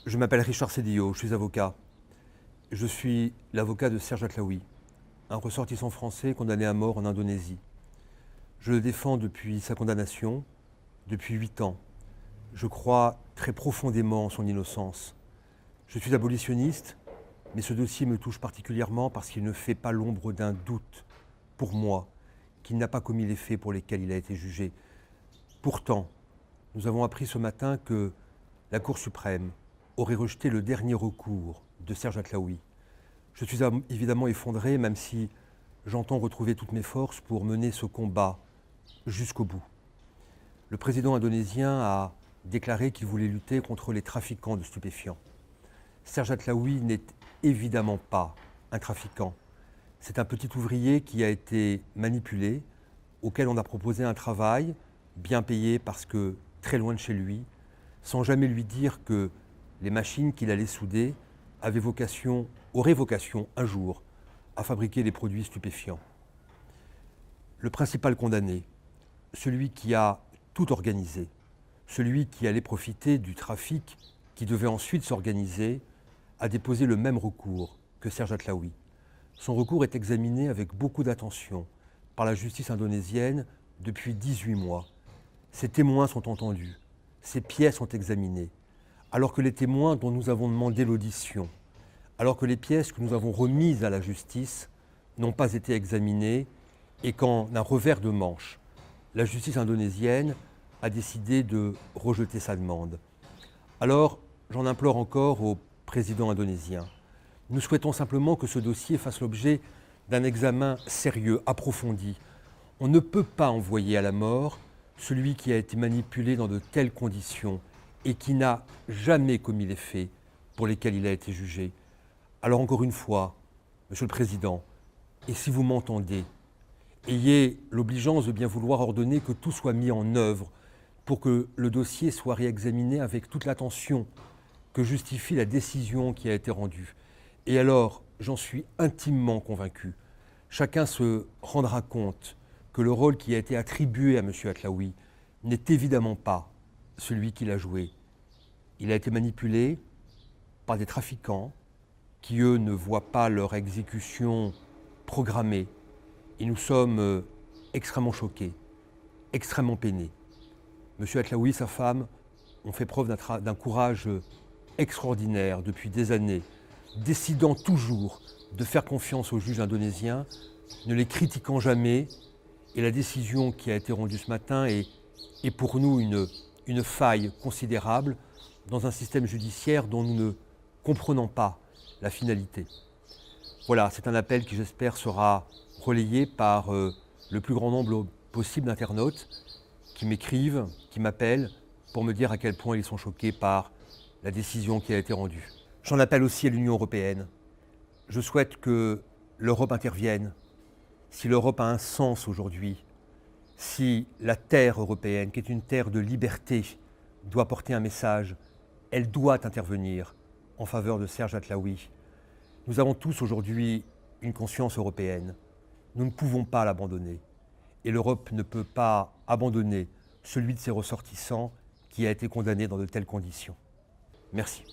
Je m'appelle Richard Cedillo, je suis avocat. Je suis l'avocat de Serge Atlaoui, un ressortissant français condamné à mort en Indonésie. Je le défends depuis sa condamnation, depuis 8 ans. Je crois très profondément en son innocence. Je suis abolitionniste, mais ce dossier me touche particulièrement parce qu'il ne fait pas l'ombre d'un doute, pour moi, qu'il n'a pas commis les faits pour lesquels il a été jugé. Pourtant, nous avons appris ce matin que la Cour suprême aurait rejeté le dernier recours de Serge Atlaoui. Je suis évidemment effondré, même si j'entends retrouver toutes mes forces pour mener ce combat jusqu'au bout. Le président indonésien a déclaré qu'il voulait lutter contre les trafiquants de stupéfiants. Serge Atlaoui n'est évidemment pas un trafiquant. C'est un petit ouvrier qui a été manipulé, auquel on a proposé un travail bien payé parce que très loin de chez lui, sans jamais lui dire que les machines qu'il allait souder auraient vocation un jour à fabriquer des produits stupéfiants. Le principal condamné, celui qui a tout organisé, celui qui allait profiter du trafic qui devait ensuite s'organiser, a déposé le même recours que Serge Atlaoui. Son recours est examiné avec beaucoup d'attention par la justice indonésienne depuis 18 mois. Ses témoins sont entendus, ses pièces sont examinées, alors que les témoins dont nous avons demandé l'audition, alors que les pièces que nous avons remises à la justice n'ont pas été examinées et qu'en un revers de manche, la justice indonésienne a décidé de rejeter sa demande. Alors, j'en implore encore au président indonésien. Nous souhaitons simplement que ce dossier fasse l'objet d'un examen sérieux, approfondi. On ne peut pas envoyer à la mort celui qui a été manipulé dans de telles conditions et qui n'a jamais commis les faits pour lesquels il a été jugé. Alors encore une fois, Monsieur le Président, et si vous m'entendez, ayez l'obligeance de bien vouloir ordonner que tout soit mis en œuvre pour que le dossier soit réexaminé avec toute l'attention que justifie la décision qui a été rendue. Et alors, j'en suis intimement convaincu, chacun se rendra compte que le rôle qui a été attribué à M. Atlaoui n'est évidemment pas celui qu'il a joué. Il a été manipulé par des trafiquants qui, eux, ne voient pas leur exécution programmée. Et nous sommes extrêmement choqués, extrêmement peinés. M. Atlaoui et sa femme ont fait preuve d'un courage extraordinaire depuis des années, décidant toujours de faire confiance aux juges indonésiens, ne les critiquant jamais. Et la décision qui a été rendue ce matin est pour nous une faille considérable dans un système judiciaire dont nous ne comprenons pas la finalité. Voilà, c'est un appel qui, j'espère, sera relayé par le plus grand nombre possible d'internautes qui m'écrivent, qui m'appellent pour me dire à quel point ils sont choqués par la décision qui a été rendue. J'en appelle aussi à l'Union européenne. Je souhaite que l'Europe intervienne. Si l'Europe a un sens aujourd'hui, si la terre européenne, qui est une terre de liberté, doit porter un message, elle doit intervenir en faveur de Serge Atlaoui. Nous avons tous aujourd'hui une conscience européenne. Nous ne pouvons pas l'abandonner. Et l'Europe ne peut pas abandonner celui de ses ressortissants qui a été condamné dans de telles conditions. Merci.